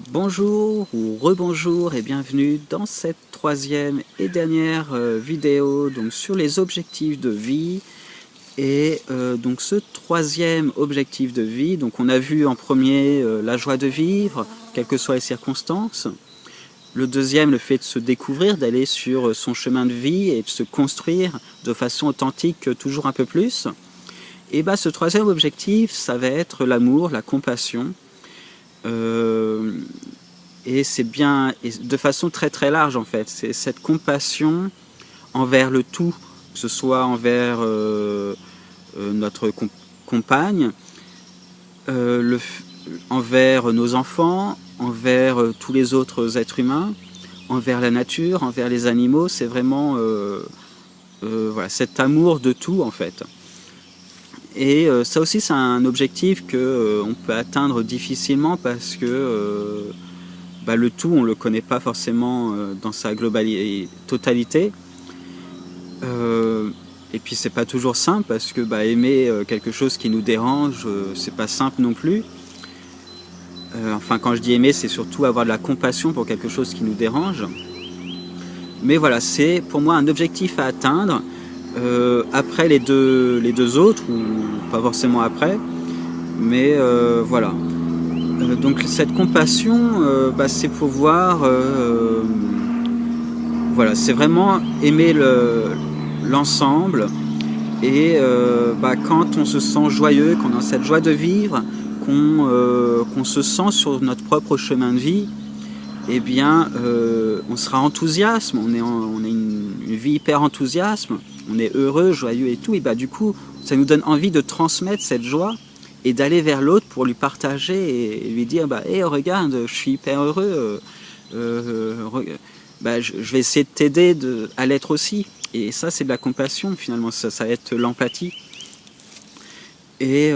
Bonjour ou rebonjour et bienvenue dans cette troisième et dernière vidéo donc sur les objectifs de vie. Et donc ce troisième objectif de vie, donc on a vu en premier la joie de vivre, quelles que soient les circonstances. Le deuxième, le fait de se découvrir, d'aller sur son chemin de vie et de se construire de façon authentique toujours un peu plus. Et bah, ce troisième objectif, ça va être l'amour, la compassion. Et c'est bien, et de façon très très large en fait, c'est cette compassion envers le tout, que ce soit envers notre compagne, envers nos enfants, envers tous les autres êtres humains, envers la nature, envers les animaux. C'est vraiment voilà, cet amour de tout en fait. Et ça aussi c'est un objectif que on peut atteindre difficilement parce que le tout on le connaît pas forcément dans sa totalité. Et puis c'est pas toujours simple parce que aimer quelque chose qui nous dérange, c'est pas simple non plus. Enfin quand je dis aimer, c'est surtout avoir de la compassion pour quelque chose qui nous dérange. Mais voilà, c'est pour moi un objectif à atteindre. Après les deux autres, ou pas forcément après, mais voilà. Donc cette compassion, c'est pouvoir, voilà, c'est vraiment aimer l'ensemble. Et quand on se sent joyeux, qu'on a cette joie de vivre, qu'on se sent sur notre propre chemin de vie, eh bien, on sera enthousiaste, on a une vie hyper enthousiasme, on est heureux, joyeux et tout, et du coup, ça nous donne envie de transmettre cette joie et d'aller vers l'autre pour lui partager et lui dire hey, regarde, je suis hyper heureux, je vais essayer de t'aider à l'être aussi. Et ça, c'est de la compassion, finalement, ça va être l'empathie. Et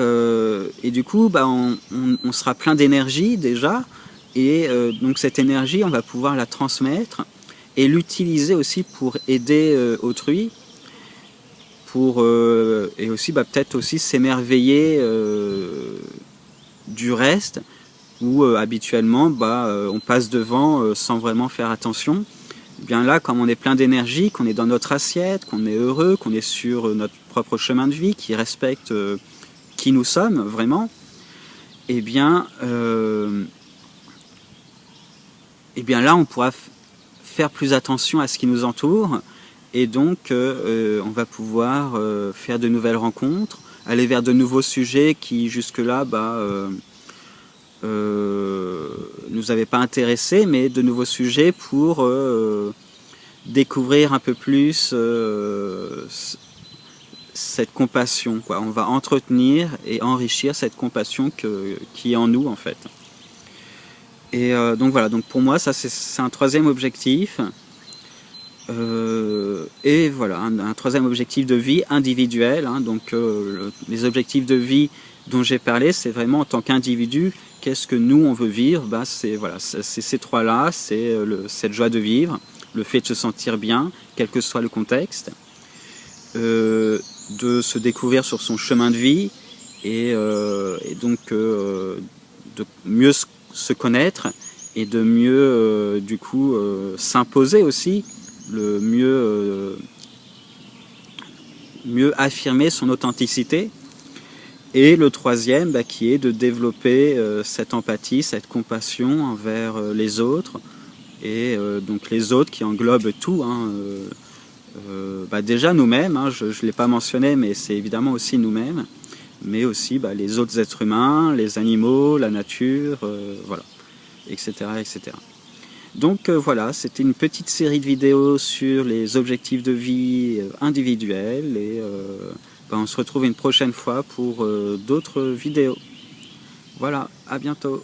du coup, on sera plein d'énergie déjà, et donc cette énergie, on va pouvoir la transmettre et l'utiliser aussi pour aider autrui, et aussi peut-être aussi s'émerveiller du reste, où habituellement on passe devant sans vraiment faire attention. Bien là, comme on est plein d'énergie, qu'on est dans notre assiette, qu'on est heureux, qu'on est sur notre propre chemin de vie, qui respecte qui nous sommes vraiment, et bien là on pourra faire plus attention à ce qui nous entoure, et donc on va pouvoir faire de nouvelles rencontres, aller vers de nouveaux sujets qui jusque-là nous avaient pas intéressés, mais de nouveaux sujets pour découvrir un peu plus cette compassion, quoi. On va entretenir et enrichir cette compassion qui est en nous en fait. Et donc voilà, donc pour moi ça c'est un troisième objectif. Et voilà, un troisième objectif de vie individuel, hein. Donc les objectifs de vie dont j'ai parlé, c'est vraiment en tant qu'individu, qu'est-ce que nous on veut vivre. C'est voilà, c'est ces trois-là, c'est cette joie de vivre, le fait de se sentir bien, quel que soit le contexte, de se découvrir sur son chemin de vie, et donc de mieux se connaître et de mieux du coup s'imposer aussi, le mieux affirmer son authenticité. Et le troisième qui est de développer cette empathie, cette compassion envers les autres, et donc les autres qui englobent tout, hein, déjà nous-mêmes, hein, je ne l'ai pas mentionné, mais c'est évidemment aussi nous-mêmes, mais aussi les autres êtres humains, les animaux, la nature, voilà, etc., etc. Donc voilà, c'était une petite série de vidéos sur les objectifs de vie individuels, et on se retrouve une prochaine fois pour d'autres vidéos. Voilà, à bientôt.